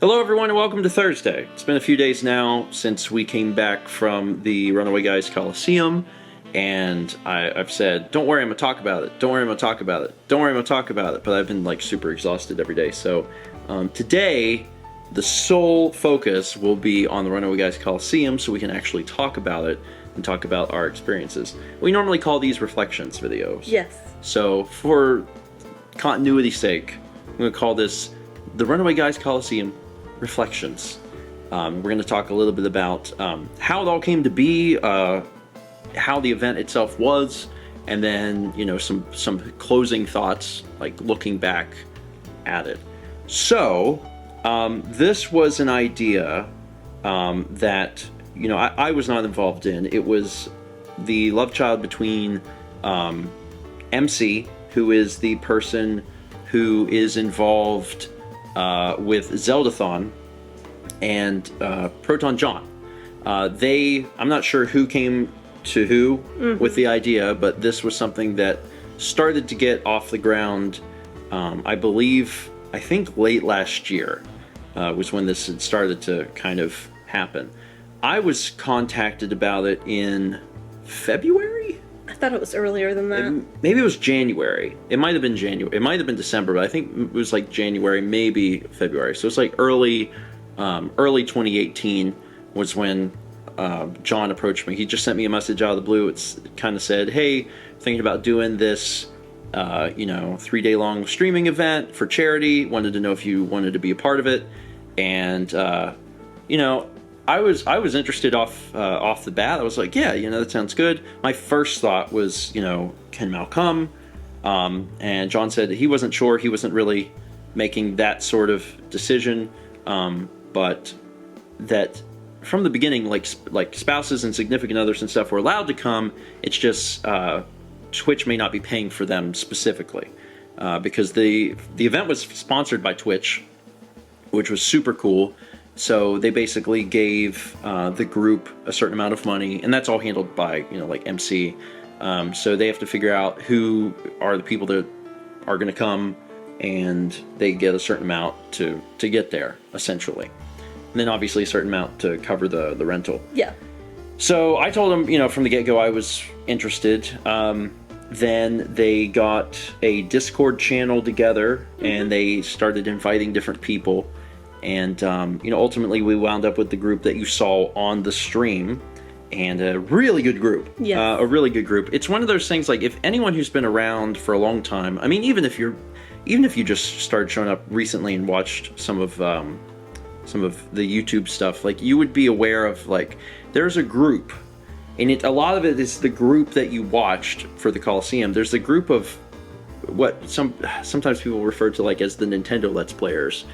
Hello everyone and welcome to Thursday. It's been a few days now since we came back from the Runaway Guys Colosseum, and I've said, don't worry, I'm going to talk about it. Don't worry, I'm going to talk about it. Don't worry, I'm going to talk about it. But I've been like super exhausted every day. So today, the sole focus will be on the Runaway Guys Colosseum so we can actually talk about it and talk about our experiences. We normally call these reflections videos. Yes. So for continuity's sake, I'm going to call this the Runaway Guys Colosseum Reflections. We're going to talk a little bit about how it all came to be, how the event itself was, and then, you know, some closing thoughts, like looking back at it. So, this was an idea that, you know, I was not involved in. It was the love child between MC, who is the person who is involved with Zeldathon, and Proton John. I'm not sure who came to who with the idea, but this was something that started to get off the ground, I think late last year was when this had started to kind of happen. I was contacted about it in February? I thought it was earlier than that. Maybe it was January. It might have been January. It might have been December, but I think it was like January, maybe February. So it's like early 2018 was when John approached me. He just sent me a message out of the blue. It kind of said, hey, thinking about doing this, 3-day long streaming event for charity. Wanted to know if you wanted to be a part of it. And, I was interested off the bat. I was like, yeah, that sounds good. My first thought was, can Mal come? And John said that he wasn't sure. He wasn't really making that sort of decision, but that from the beginning, like spouses and significant others and stuff were allowed to come. It's just Twitch may not be paying for them specifically, because the event was sponsored by Twitch, which was super cool. So they basically gave the group a certain amount of money, and that's all handled by, like MC. So they have to figure out who are the people that are going to come, and they get a certain amount to get there, essentially. And then obviously a certain amount to cover the rental. Yeah. So I told them, from the get-go I was interested. Then they got a Discord channel together, and they started inviting different people. And, ultimately we wound up with the group that you saw on the stream, and a really good group. Yeah. A really good group. It's one of those things, like, if anyone who's been around for a long time, I mean, even if you just started showing up recently and watched some of the YouTube stuff, like, you would be aware of, like, there's a group, and a lot of it is the group that you watched for the Colosseum. There's a group of what sometimes people refer to, like, as the Nintendo Let's Players.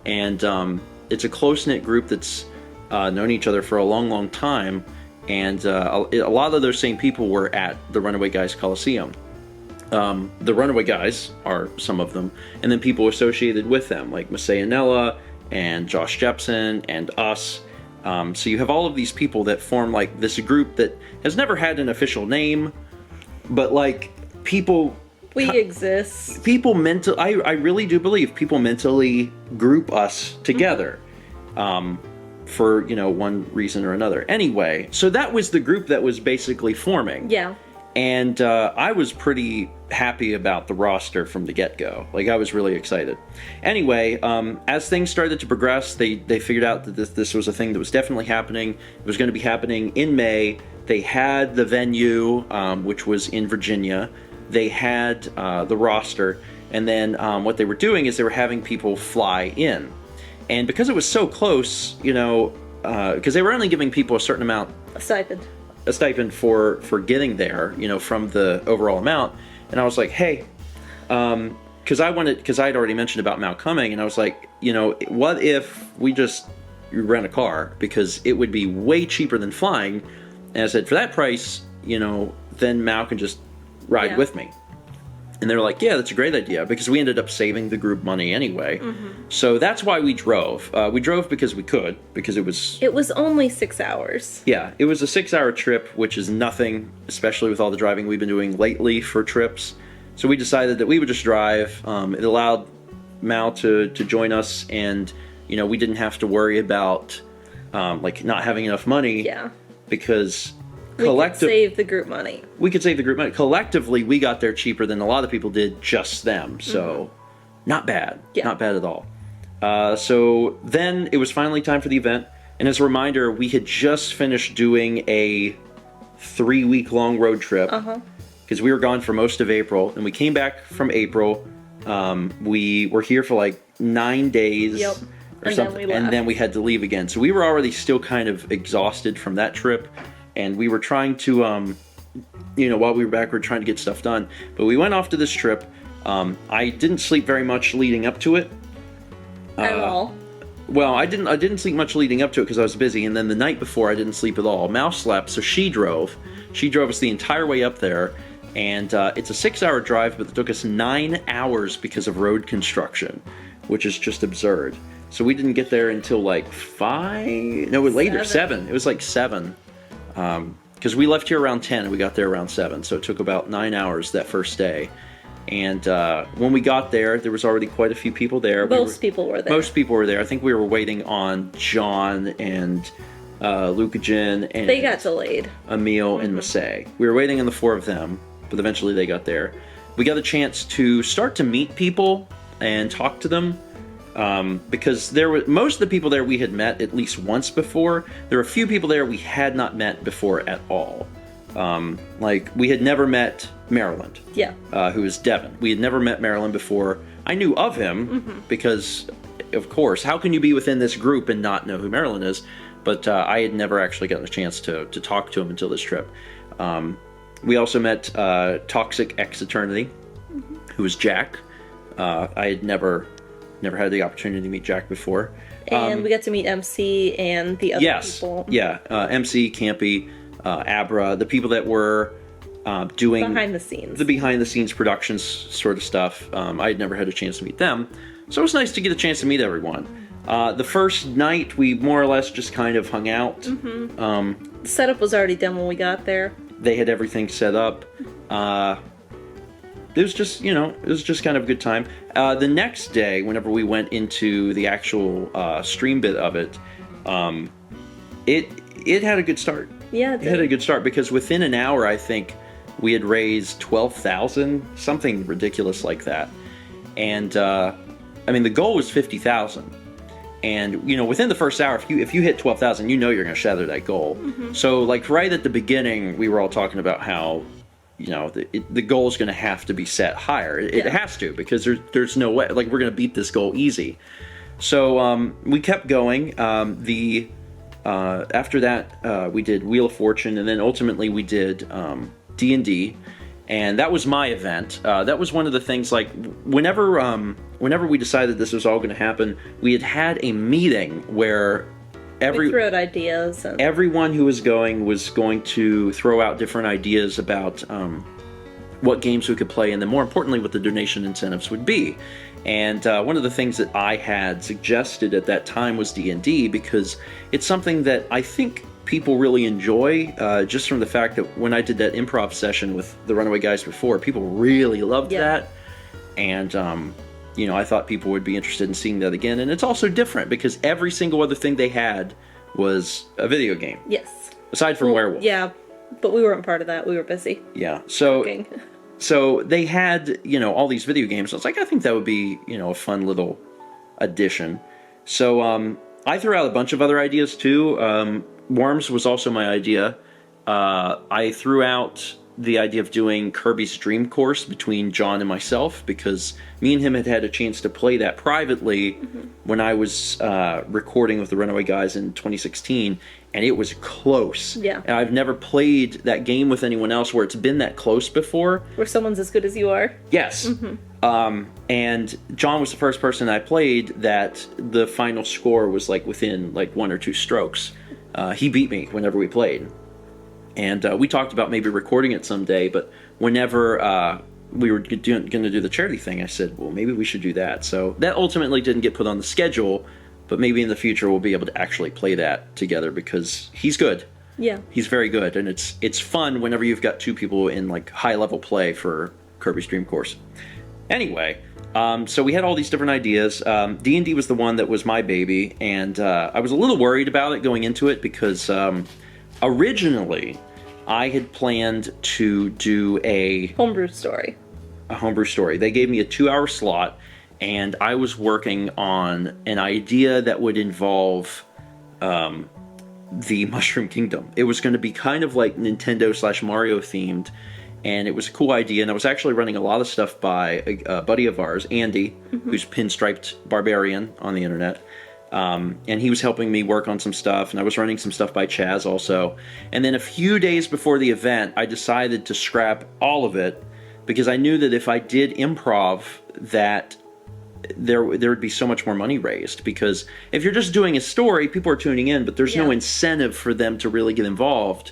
And it's a close-knit group that's known each other for a long, long time. And a lot of those same people were at the Runaway Guys Colosseum. The Runaway Guys are some of them. And then people associated with them, like Masay Anella and Josh Jepson and us. So you have all of these people that form, like, this group that has never had an official name. But, like, people... We exist. People I really do believe people mentally group us together for, one reason or another. Anyway, so that was the group that was basically forming. Yeah. And I was pretty happy about the roster from the get-go. Like, I was really excited. Anyway, as things started to progress, they figured out that this was a thing that was definitely happening. It was going to be happening in May. They had the venue, which was in Virginia. They had the roster, and then what they were doing is they were having people fly in. And because it was so close, because they were only giving people a certain amount... A stipend for getting there, from the overall amount. And I was like, hey, because I'd already mentioned about Mal coming, and I was like, what if we just rent a car? Because it would be way cheaper than flying. And I said, for that price, then Mal can just ride with me. And they were like, yeah, that's a great idea, because we ended up saving the group money anyway. Mm-hmm. So that's why we drove. We drove because we could, because it was only 6 hours. Yeah, it was a 6-hour trip, which is nothing, especially with all the driving we've been doing lately for trips. So we decided that we would just drive. It allowed Mal to join us, and we didn't have to worry about like not having enough money. Yeah. Because We could save the group money. We could save the group money. Collectively, we got there cheaper than a lot of people did, just them. So, not bad. Yeah. Not bad at all. So then it was finally time for the event. And as a reminder, we had just finished doing a 3-week-long road trip. Because we were gone for most of April. And we came back from April. We were here for like 9 days. Yep. Or something. And then we had to leave again. So we were already still kind of exhausted from that trip. And we were trying to, while we were back, we were trying to get stuff done. But we went off to this trip. I didn't sleep very much leading up to it. At all. Well, I didn't sleep much leading up to it because I was busy. And then the night before, I didn't sleep at all. Mouse slept, so she drove. She drove us the entire way up there. And it's a 6-hour drive, but it took us 9 hours because of road construction, which is just absurd. So we didn't get there until like 5. No, later, 7. It was like 7. Because we left here around 10 and we got there around 7. So it took about 9 hours that first day. And when we got there, there was already quite a few people there. Most people were there. Most people were there. I think we were waiting on John and Lucagen and they got delayed. Emil and Masay. We were waiting on the 4 of them, but eventually they got there. We got a chance to start to meet people and talk to them. Because most of the people there we had met at least once before. There were a few people there we had not met before at all. Like we had never met Maryland. Yeah. Who is Devin. We had never met Maryland before. I knew of him because, of course, how can you be within this group and not know who Maryland is? But I had never actually gotten a chance to talk to him until this trip. We also met Toxic X Eternity, who was Jack. I had never had the opportunity to meet Jack before. And we got to meet MC and the other people. Yeah, MC, Campy, Abra, the people that were doing the behind the scenes productions sort of stuff. I had never had a chance to meet them. So it was nice to get a chance to meet everyone. The first night we more or less just kind of hung out. The setup was already done when we got there. They had everything set up. It was just, kind of a good time. The next day, whenever we went into the actual stream bit of it, it had a good start. Yeah, it had a good start because within an hour, I think we had raised 12,000, something ridiculous like that. And the goal was 50,000. And within the first hour, if you hit 12,000, you're going to shatter that goal. So like right at the beginning, we were all talking about how the goal is going to have to be set higher. It has to, because there's no way. Like, we're going to beat this goal easy. So we kept going. After that, we did Wheel of Fortune, and then ultimately we did D&D, and that was my event. That was one of the things. Like, whenever we decided this was all going to happen, we had a meeting where we threw out ideas. And everyone who was going to throw out different ideas about what games we could play, and then more importantly, what the donation incentives would be. And one of the things that I had suggested at that time was D&D, because it's something that I think people really enjoy, just from the fact that when I did that improv session with the Runaway guys before, people really loved that. And I thought people would be interested in seeing that again. And it's also different because every single other thing they had was a video game. Yes. Aside from Werewolf. Yeah, but we weren't part of that. We were busy. Yeah. So they had, all these video games. I was like, I think that would be, a fun little addition. So I threw out a bunch of other ideas too. Worms was also my idea. I threw out the idea of doing Kirby's Dream Course between John and myself, because me and him had a chance to play that privately when I was recording with the Runaway guys in 2016, and it was close. Yeah. And I've never played that game with anyone else where it's been that close before. Where someone's as good as you are. Yes. And John was the first person I played that the final score was like within like 1 or 2 strokes. He beat me whenever we played. And we talked about maybe recording it someday, but whenever we were going to do the charity thing, I said, well, maybe we should do that. So that ultimately didn't get put on the schedule, but maybe in the future we'll be able to actually play that together, because he's good. Yeah. He's very good, and it's fun whenever you've got 2 people in like high-level play for Kirby's Dream Course. Anyway, So we had all these different ideas. D&D was the one that was my baby, and I was a little worried about it going into it because originally I had planned to do a homebrew story. They gave me a 2-hour slot, and I was working on an idea that would involve the Mushroom Kingdom. It was going to be kind of like Nintendo/Mario themed, and it was a cool idea. And I was actually running a lot of stuff by a buddy of ours, Andy, who's Pinstriped Barbarian on the internet. And he was helping me work on some stuff, and I was running some stuff by Chaz also. And then a few days before the event, I decided to scrap all of it because I knew that if I did improv, that there would be so much more money raised. Because if you're just doing a story, people are tuning in, but there's no incentive for them to really get involved.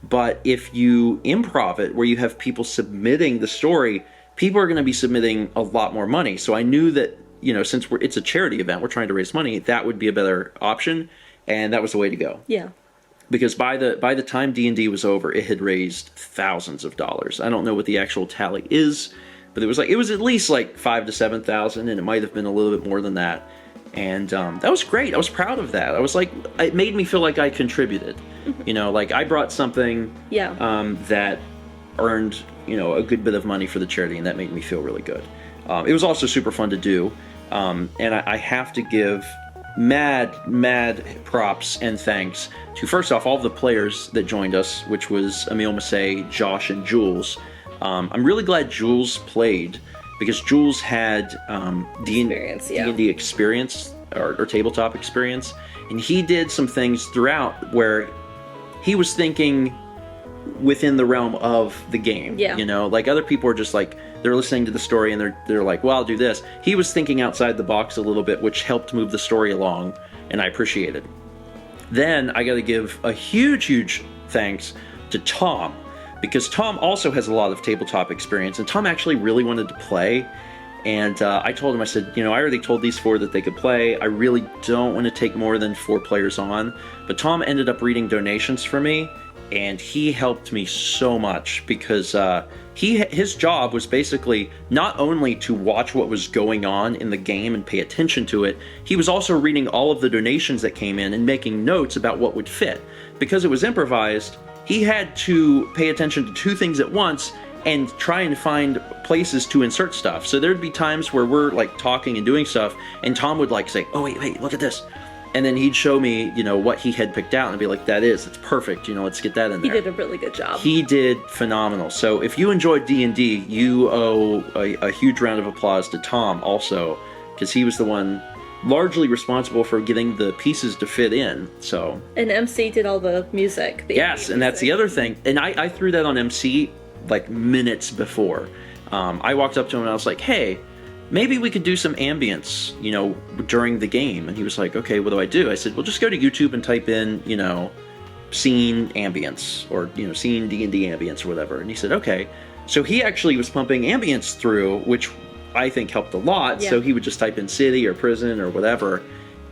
But if you improv it, where you have people submitting the story, people are going to be submitting a lot more money. So I knew that, you know, since it's a charity event, we're trying to raise money, that would be a better option, and that was the way to go. Yeah. Because by the time D&D was over, it had raised thousands of dollars. I don't know what the actual tally is, but it was at least like $5,000 to $7,000, and it might have been a little bit more than that. And that was great. I was proud of that. I was like, it made me feel like I contributed. You know, like I brought something that earned, you know, a good bit of money for the charity, and that made me feel really good. It was also super fun to do. And I have to give mad props and thanks to, first off, all of the players that joined us, which was Emil Massey, Josh, and Jules. I'm really glad Jules played, because Jules had D&D experience or tabletop experience, and he did some things throughout where he was thinking within the realm of the game. Yeah. You know, like other people are just like, they're listening to the story and they're like, well, I'll do this. He was thinking outside the box a little bit, which helped move the story along, and I appreciated. Then I got to give a huge thanks to Tom, because Tom also has a lot of tabletop experience, and Tom actually really wanted to play. And I told him, I said, you know, I already told these 4 that they could play. I really don't want to take more than 4 players on. But Tom ended up reading donations for me, and he helped me so much, because his job was basically not only to watch what was going on in the game and pay attention to it, he was also reading all of the donations that came in and making notes about what would fit. Because it was improvised, he had to pay attention to 2 things at once and try and find places to insert stuff. So there'd be times where we're like talking and doing stuff, and Tom would like say, oh wait, look at this. And then he'd show me, you know, what he had picked out, and be like, it's perfect, you know, let's get that in there. He did a really good job. He did phenomenal. So if you enjoyed D&D, you owe a huge round of applause to Tom also, because he was the one largely responsible for getting the pieces to fit in. So, and MC did all the music. Yes, and that's the other thing. And I threw that on MC like minutes before. I walked up to him and I was like, hey, maybe we could do some ambience, you know, during the game. And he was like, okay, what do I do? I said, well, just go to YouTube and type in, you know, scene ambience, or, you know, scene D&D ambience or whatever. And he said, okay. So he actually was pumping ambience through, which I think helped a lot. Yeah. So he would just type in city or prison or whatever.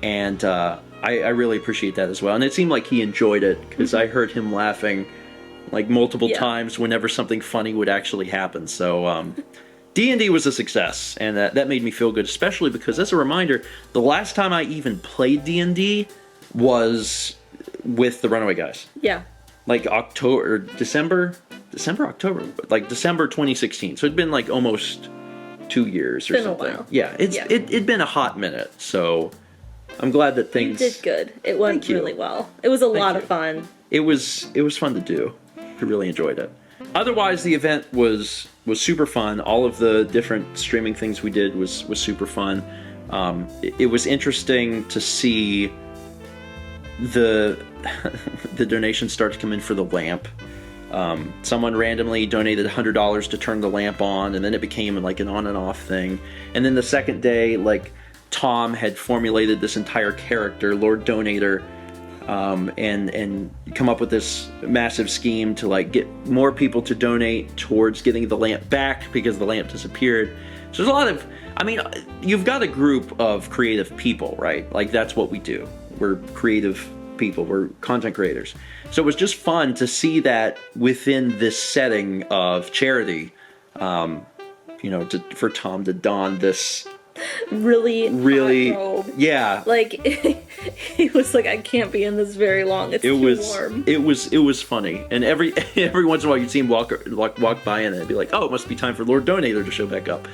And I really appreciate that as well. And it seemed like he enjoyed it, because I heard him laughing like multiple times whenever something funny would actually happen. So D&D was a success, and that made me feel good, especially because, as a reminder, the last time I even played D&D was with the Runaway guys. Yeah. Like December 2016. So it'd been like almost 2 years or something. A while. Yeah, it'd been a hot minute. So I'm glad that things... You did good. It went really well. It was a lot of fun. It was fun to do. I really enjoyed it. Otherwise, the event was super fun. All of the different streaming things we did was super fun. It was interesting to see the donations start to come in for the lamp. Someone randomly donated $100 to turn the lamp on, and then it became like an on and off thing. And then the second day, like, Tom had formulated this entire character, Lord Donator, and come up with this massive scheme to like get more people to donate towards getting the lamp back, because the lamp disappeared. So there's a lot of, I mean, you've got a group of creative people, right? Like, that's what we do. We're creative people. We're content creators. So it was just fun to see that within this setting of charity, for Tom to don this really hot robe. Yeah. Like he was like, I can't be in this very long. It's too warm. It was funny, and every once in a while you'd see him walk by, and it'd be like, oh, it must be time for Lord Donator to show back up.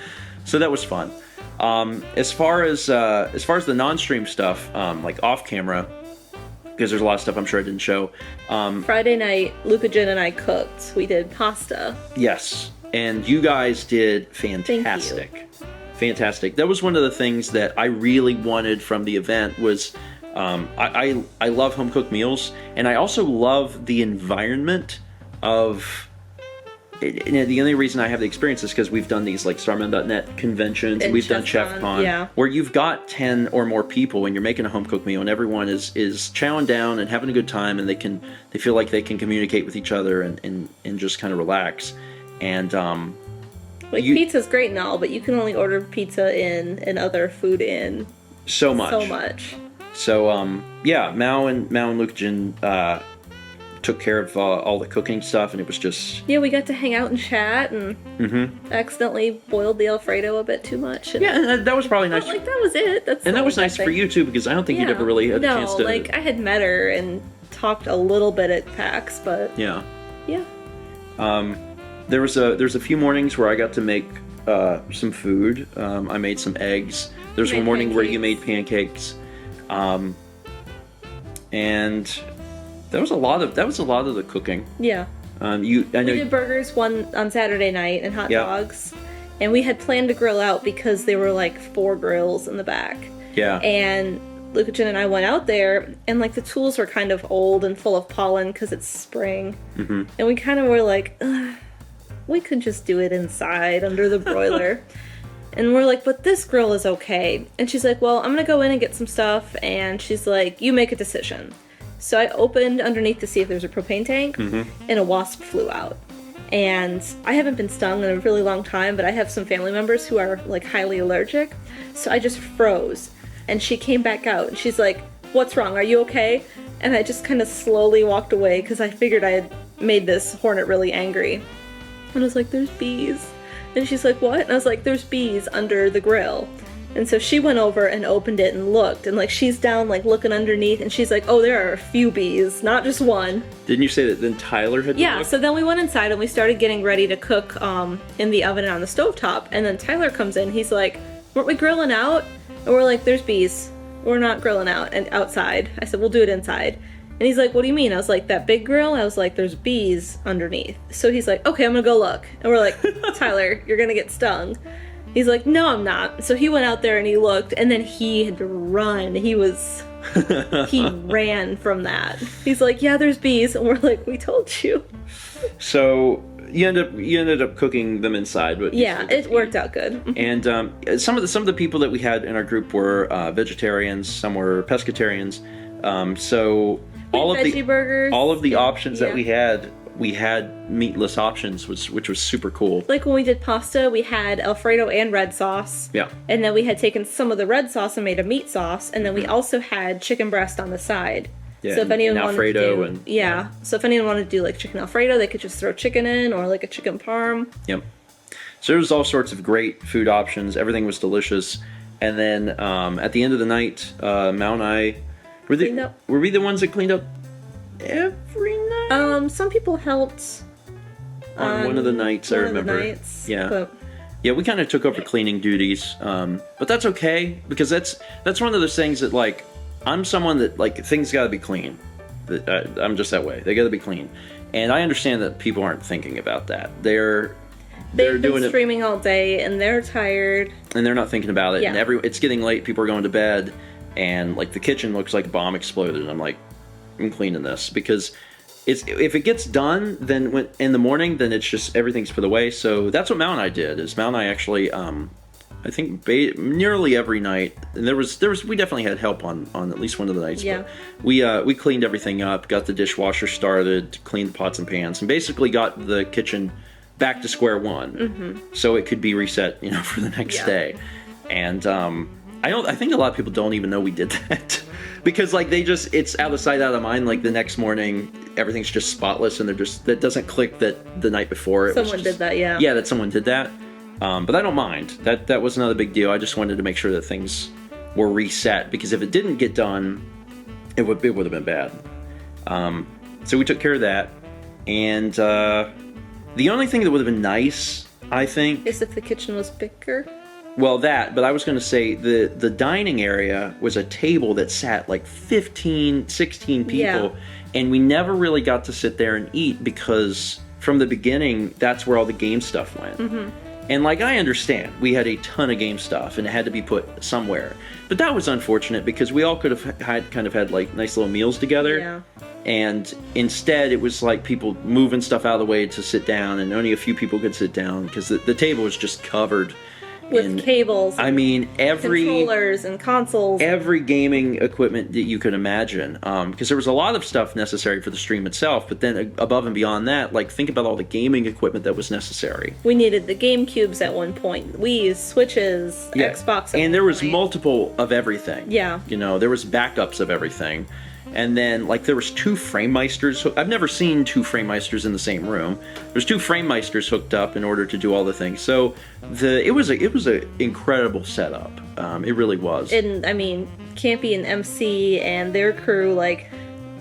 So that was fun. As far as the non-stream stuff, like off camera, because there's a lot of stuff I'm sure I didn't show. Friday night, Luca, Jen, and I cooked. We did pasta. Yes, and you guys did fantastic. Thank you. Fantastic. That was one of the things that I really wanted from the event was I love home cooked meals, and I also love the environment of. The only reason I have the experience is because we've done these like StarMan.net conventions, and we've done ChefCon, where you've got 10 or more people and you're making a home cooked meal, and everyone is chowing down and having a good time, and they feel like they can communicate with each other and just kind of relax. And pizza's great and all, but you can only order pizza in and other food in so much. So Mao and Luke Jin took care of all the cooking stuff, and it was just... Yeah, we got to hang out and chat, and accidentally boiled the Alfredo a bit too much. And that was probably nice. Like, that was it. That was nice for you, too, because I don't think you'd ever really had a chance to... I had met her and talked a little bit at PAX, but... Yeah. Yeah. There's a few mornings where I got to make some food. I made some eggs. There's one morning where you made pancakes. And... That was a lot of the cooking. Yeah. We did burgers one on Saturday night and hot dogs, and we had planned to grill out because there were like 4 grills in the back. Yeah. And Luca Jen and I went out there, and like the tools were kind of old and full of pollen because it's spring, and we kind of were like, ugh, we could just do it inside under the broiler. And we're like, but this grill is okay. And she's like, well, I'm gonna go in and get some stuff, and she's like, you make a decision. So I opened underneath to see if there's a propane tank, and a wasp flew out. And I haven't been stung in a really long time, but I have some family members who are like highly allergic. So I just froze. And she came back out, and she's like, what's wrong? Are you okay? And I just kind of slowly walked away because I figured I had made this hornet really angry. And I was like, there's bees. And she's like, what? And I was like, there's bees under the grill. And so she went over and opened it and looked, and like she's down like looking underneath, and she's like, oh, there are a few bees, not just one. Didn't you say that then Tyler had Yeah, so then we went inside and we started getting ready to cook in the oven and on the stovetop, and then Tyler comes in, he's like, weren't we grilling out? And we're like, there's bees. We're not grilling out and outside. I said, we'll do it inside. And he's like, what do you mean? I was like, that big grill? I was like, there's bees underneath. So he's like, okay, I'm gonna go look. And we're like, Tyler, you're gonna get stung. He's like, no, I'm not. So he went out there and he looked, and then he had to run. He ran from that. He's like, yeah, there's bees. And we're like, we told you. So you ended up cooking them inside. But yeah, it worked out good. And some of the people that we had in our group were vegetarians, some were pescatarians. So all of the options that we had meatless options, which was super cool. Like when we did pasta, we had Alfredo and red sauce. Yeah. And then we had taken some of the red sauce and made a meat sauce, and then we also had chicken breast on the side. Yeah, so if anyone and Alfredo wanted to do, so if anyone wanted to do like chicken Alfredo, they could just throw chicken in, or like a chicken parm. Yep. So there was all sorts of great food options. Everything was delicious. And then at the end of the night, Mao and I were we the ones that cleaned up every night? Some people helped on one of the nights. I remember. Yeah, we kind of took over cleaning duties, but that's okay because that's one of those things that like I'm someone that like things got to be clean. I'm just that way. They got to be clean, and I understand that people aren't thinking about that. They've been streaming all day and they're tired and they're not thinking about it. Yeah. And it's getting late. People are going to bed, and like the kitchen looks like a bomb exploded. And I'm like, I'm cleaning this because if it gets done, then in the morning, then it's just everything's put away. So that's what Mao and I did. Is Mao and I actually, I think nearly every night, and there was we definitely had help on at least one of the nights. Yeah. But we cleaned everything up, got the dishwasher started, cleaned the pots and pans, and basically got the kitchen back to square one, so it could be reset, for the next day. And I think a lot of people don't even know we did that. Because like it's out of sight, out of mind. Like the next morning, everything's just spotless, and that doesn't click that the night before someone did that. Yeah, that someone did that. But I don't mind. That was not a big deal. I just wanted to make sure that things were reset, because if it didn't get done, it would have been bad. So we took care of that, and the only thing that would have been nice, I think, is if the kitchen was bigger. Well, but I was going to say the dining area was a table that sat like 15, 16 people, Yeah. and we never really got to sit there and eat because from the beginning, that's where all the game stuff went. Mm-hmm. And like, I understand, we had a ton of game stuff and it had to be put somewhere. But that was unfortunate because we all could have had like nice little meals together. Yeah. And instead, it was like people moving stuff out of the way to sit down, and only a few people could sit down because the table was just covered With cables. I mean, controllers and consoles. every gaming equipment that you could imagine. Because there was a lot of stuff necessary for the stream itself, but then above and beyond that, like, think about all the gaming equipment that was necessary. We needed the GameCubes at one point. Wii's, Switches, Xbox. And there was multiple of everything. Yeah. You know, there was backups of everything. And then, like, there was 2 Framemeisters. I've never seen 2 Framemeisters in the same room. There's 2 Framemeisters hooked up in order to do all the things. So it was a incredible setup. It really was. And I mean, Campy and MC and their crew, like,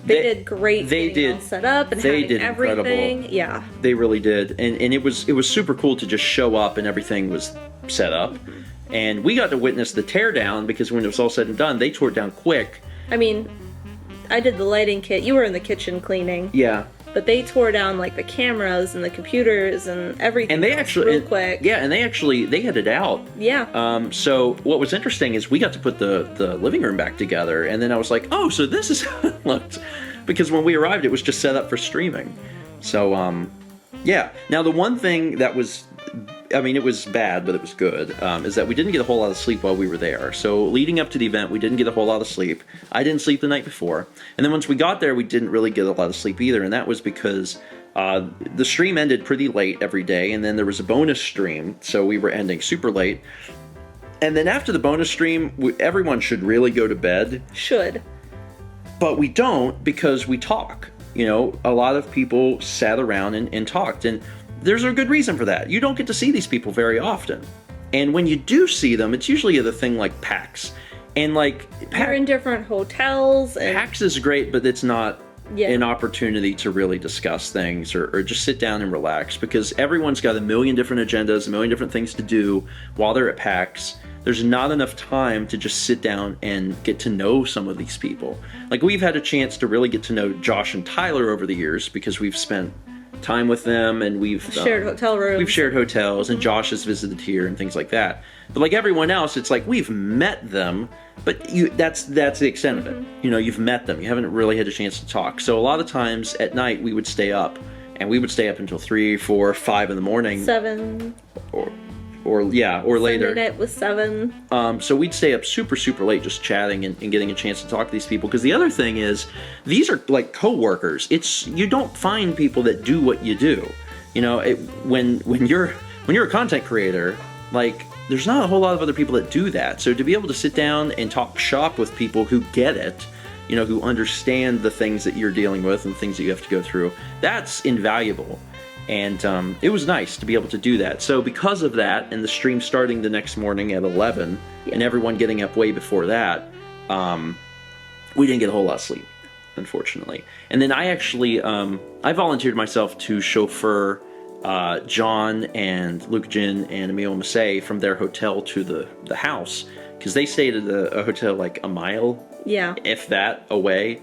they did great. They did all set up and they having did everything. incredible. Yeah. They really did. And it was super cool to just show up and everything was set up. And we got to witness the teardown because when it was all said and done, they tore it down quick. I mean, I did the lighting kit. You were in the kitchen cleaning. Yeah. But they tore down like the cameras and the computers and everything. And they actually real quick. Yeah, and they had it out. Yeah. So what was interesting is we got to put the living room back together, and then I was like, oh, so this is how it looked. Because when we arrived, it was just set up for streaming. So yeah. Now the one thing that was, I mean, it was bad, but it was good, is that we didn't get a whole lot of sleep while we were there. So leading up to the event, we didn't get a whole lot of sleep. I didn't sleep the night before. And then once we got there, we didn't really get a lot of sleep either. And that was because the stream ended pretty late every day. And then there was a bonus stream. So we were ending super late. And then after the bonus stream, everyone should really go to bed. Should. But we don't, because we talk. You know, a lot of people sat around and talked. And there's a good reason for that. You don't get to see these people very often. And when you do see them, it's usually at a thing like PAX. And like, You're in different hotels. And PAX is great, but it's not Yeah. an opportunity to really discuss things or just sit down and relax, because everyone's got a million different agendas, a million different things to do while they're at PAX. There's not enough time to just sit down and get to know some of these people. Like, we've had a chance to really get to know Josh and Tyler over the years because we've spent time with them, and we've shared hotel rooms. We've shared hotels, and Josh has visited here and things like that. But like everyone else, it's like we've met them, but that's the extent of it. You know, you've met them. You haven't really had a chance to talk. So a lot of times at night we would stay up, and we would stay up until 3, 4, 5 in the morning. 7. Or later. Sunday night was 7. So we'd stay up super, super late just chatting and getting a chance to talk to these people. Because the other thing is, these are like co-workers. You don't find people that do what you do. You know, when you're a content creator, like, there's not a whole lot of other people that do that. So to be able to sit down and talk shop with people who get it, you know, who understand the things that you're dealing with and things that you have to go through, that's invaluable. And it was nice to be able to do that. So because of that, and the stream starting the next morning at 11, and everyone getting up way before that, we didn't get a whole lot of sleep, unfortunately. And then I actually, I volunteered myself to chauffeur John and Luke Jin and Emil Massey from their hotel to the house, because they stayed at a hotel like a mile, if that, away.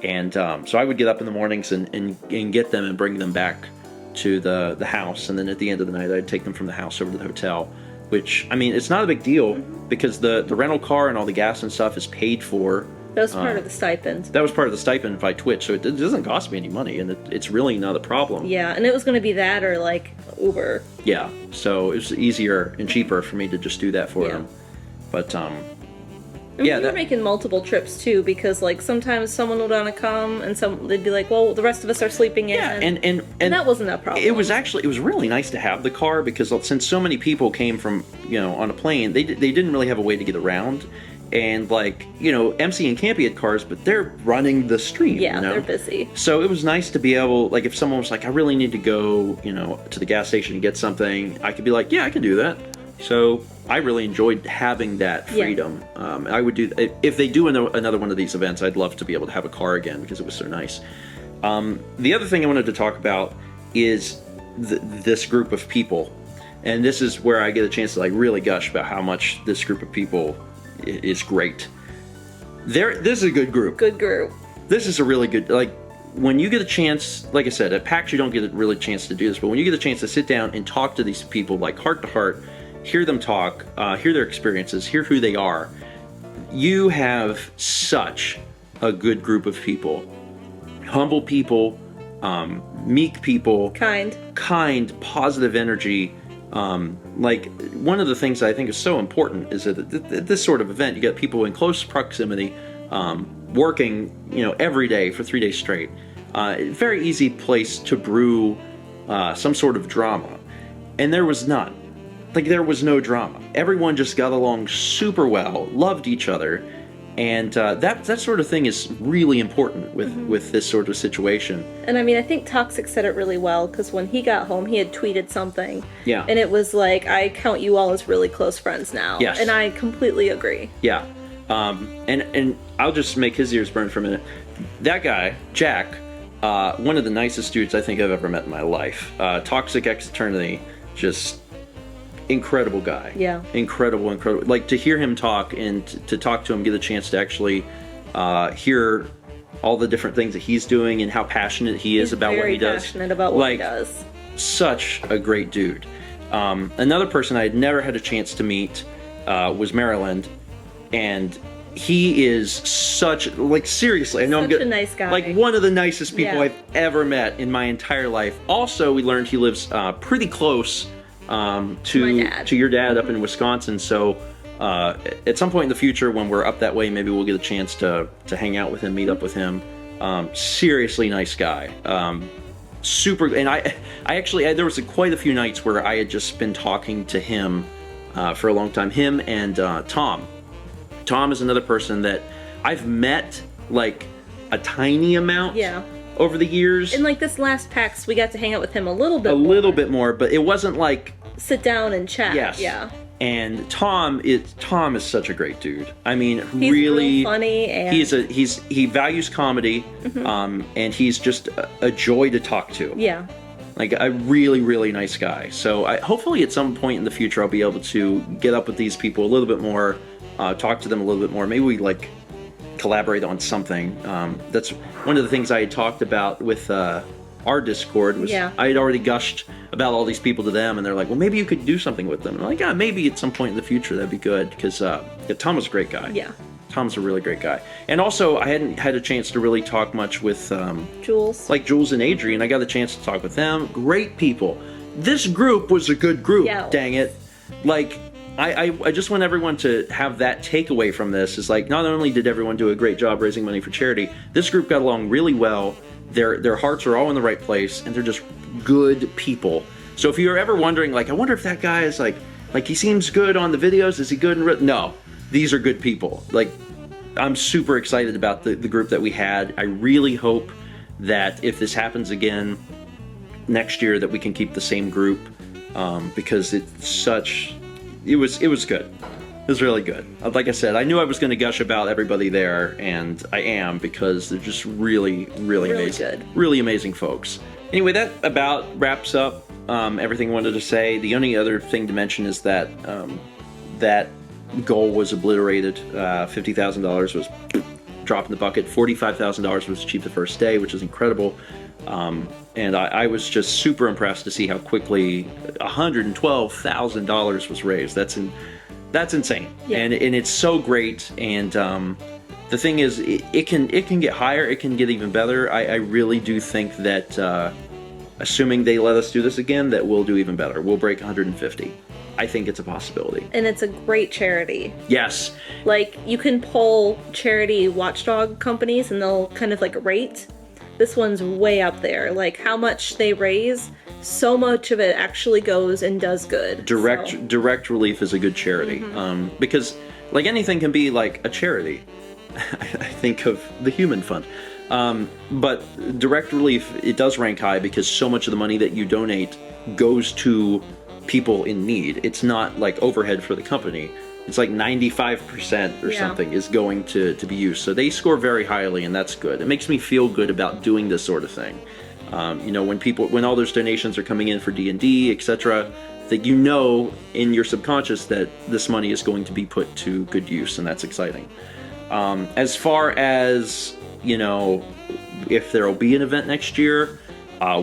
And so I would get up in the mornings and get them and bring them back to the house, and then at the end of the night I'd take them from the house over to the hotel, which, I mean, it's not a big deal because the rental car and all the gas and stuff is paid for. That was part of the stipend. That was part of the stipend by Twitch, so it doesn't cost me any money, and it's really not a problem. Yeah, and it was going to be that or like Uber. Yeah, so it was easier and cheaper for me to just do that for them. But I mean, we were making multiple trips too, because like sometimes someone would want to come and they'd be like, well, the rest of us are sleeping in. Yeah, and that wasn't a problem. It was really nice to have the car, because since so many people came from, you know, on a plane, they didn't really have a way to get around. and like, you know, MC and Campy had cars, but they're running the stream. Yeah, you know? they're busy. So it was nice to be able, like, if someone was like, I really need to go, you know, to the gas station and get something, I could be like, yeah, I can do that. So I really enjoyed having that freedom. I would do, if they do another one of these events, I'd love to be able to have a car again because it was so nice. The other thing I wanted to talk about is this group of people. And this is where I get a chance to like really gush about how much this group of people is great. This is a good group. Good group. This is a really good, like, when you get a chance, like I said, at PAX you don't get a really chance to do this, but when you get a chance to sit down and talk to these people, like heart to heart, hear them talk, hear their experiences, hear who they are, you have such a good group of people. Humble people, meek people, kind, positive energy. Like, one of the things I think is so important is that at this sort of event, you get people in close proximity, working, you know, every day for 3 days straight. Very easy place to brew some sort of drama, and there was none. Like, there was no drama. Everyone just got along super well, loved each other, and that sort of thing is really important with this sort of situation. And I mean, I think Toxic said it really well, because when he got home, he had tweeted something. Yeah. And it was like, I count you all as really close friends now. Yes. And I completely agree. Yeah. And I'll just make his ears burn for a minute. That guy, Jack, one of the nicest dudes I think I've ever met in my life. Toxic X Eternity, just incredible guy. Yeah. Incredible. Like, to hear him talk and to talk to him, get a chance to actually hear all the different things that he's doing and how passionate he is about what he does. Very passionate about what he does. Such a great dude. Another person I had never had a chance to meet was Maryland, and he is such, like, seriously, I know such a nice guy. Like, one of the nicest people Yeah. I've ever met in my entire life. Also, we learned he lives pretty close to your dad up in Wisconsin. So at some point in the future, when we're up that way, maybe we'll get a chance to hang out with him, meet up with him. Seriously nice guy. Super. And I actually, there was quite a few nights where I had just been talking to him for a long time. Him and Tom. Tom is another person that I've met like a tiny amount. Yeah. Over the years. And like this last PAX, we got to hang out with him a little bit more, but it wasn't like sit down and chat. Yes. Yeah. And Tom is such a great dude. I mean, he's really real funny, and he values comedy, and he's just a joy to talk to. Yeah. Like, a really, really nice guy. So hopefully at some point in the future I'll be able to get up with these people a little bit more, talk to them a little bit more. Maybe we like collaborate on something. That's one of the things I had talked about with our Discord was I had already gushed about all these people to them, and they're like, well, maybe you could do something with them. And I'm like, yeah, maybe at some point in the future that'd be good, because Tom was a great guy. Yeah. Tom's a really great guy. And also, I hadn't had a chance to really talk much with Jules. Like Jules and Adrian. I got a chance to talk with them. Great people. This group was a good group. Yeah. Dang it. Like, I just want everyone to have that takeaway from this, is like, not only did everyone do a great job raising money for charity, this group got along really well. Their hearts are all in the right place, and they're just good people. So if you're ever wondering, like, I wonder if that guy is like he seems good on the videos, is he good in no, these are good people. Like, I'm super excited about the group that we had. I really hope that if this happens again next year, that we can keep the same group, because it was good. It was really good. Like I said, I knew I was going to gush about everybody there, and I am, because they're just really, really amazing. Good. Really amazing folks. Anyway, that about wraps up everything I wanted to say. The only other thing to mention is that that goal was obliterated. $50,000 was drop in the bucket. $45,000 was achieved the first day, which is incredible. And I was just super impressed to see how quickly $112,000 was raised. That's insane. Yeah. And it's so great. And the thing is, it can get higher. It can get even better. I really do think that, assuming they let us do this again, that we'll do even better. We'll break 150. I think it's a possibility. And it's a great charity. Yes. Like, you can poll charity watchdog companies and they'll kind of like rate. This one's way up there. Like, how much they raise, so much of it actually goes and does good. Direct Relief is a good charity. Because like anything can be like a charity. I think of the Human Fund. But direct relief, it does rank high because so much of the money that you donate goes to people in need. It's not like overhead for the company. It's like 95% or something is going to be used. So they score very highly, and that's good. It makes me feel good about doing this sort of thing. When all those donations are coming in for D&D, etc., that you know in your subconscious that this money is going to be put to good use, and that's exciting. As far as, if there will be an event next year,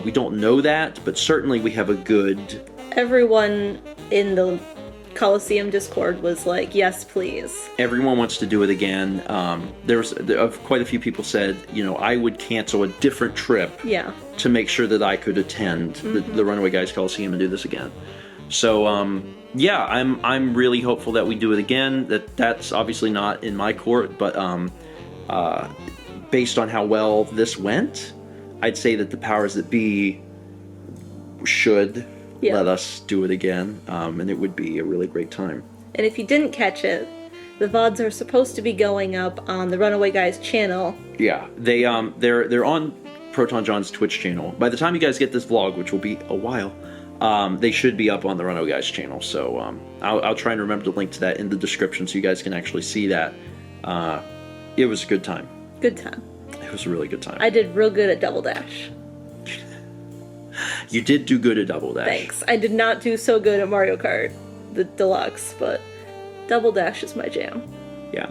we don't know that, but certainly we have a good... Everyone in the Colosseum Discord was like, yes, please. Everyone wants to do it again. Quite a few people said, I would cancel a different trip to make sure that I could attend the Runaway Guys Colosseum and do this again. So, I'm really hopeful that we do it again. That's obviously not in my court, but based on how well this went, I'd say that the powers that be should let us do it again, and it would be a really great time. And if you didn't catch it, the VODs are supposed to be going up on the Runaway Guys channel. Yeah, they're on Proton John's Twitch channel. By the time you guys get this vlog, which will be a while, they should be up on the Runaway Guys channel. So I'll try and remember to link to that in the description so you guys can actually see that. It was a good time. Good time. It was a really good time. I did real good at Double Dash. You did do good at Double Dash. Thanks. I did not do so good at Mario Kart, the Deluxe, but Double Dash is my jam. Yeah.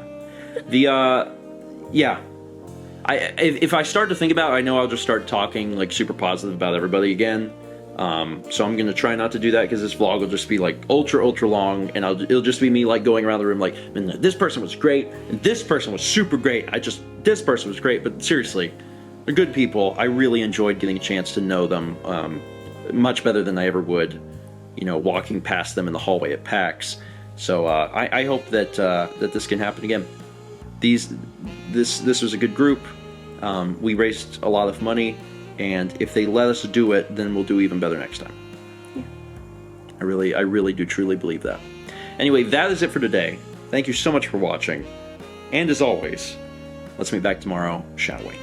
If I start to think about it, I know I'll just start talking like super positive about everybody again. So I'm gonna try not to do that because this vlog will just be like ultra long, and it'll just be me like going around the room like, this person was great, and this person was super great. This person was great, but seriously, they're good people. I really enjoyed getting a chance to know them much better than I ever would, walking past them in the hallway at PAX. So I hope that this can happen again. This was a good group. We raised a lot of money, and if they let us do it, then we'll do even better next time. Yeah. I really do truly believe that. Anyway, that is it for today. Thank you so much for watching, and as always, let's meet back tomorrow, shall we?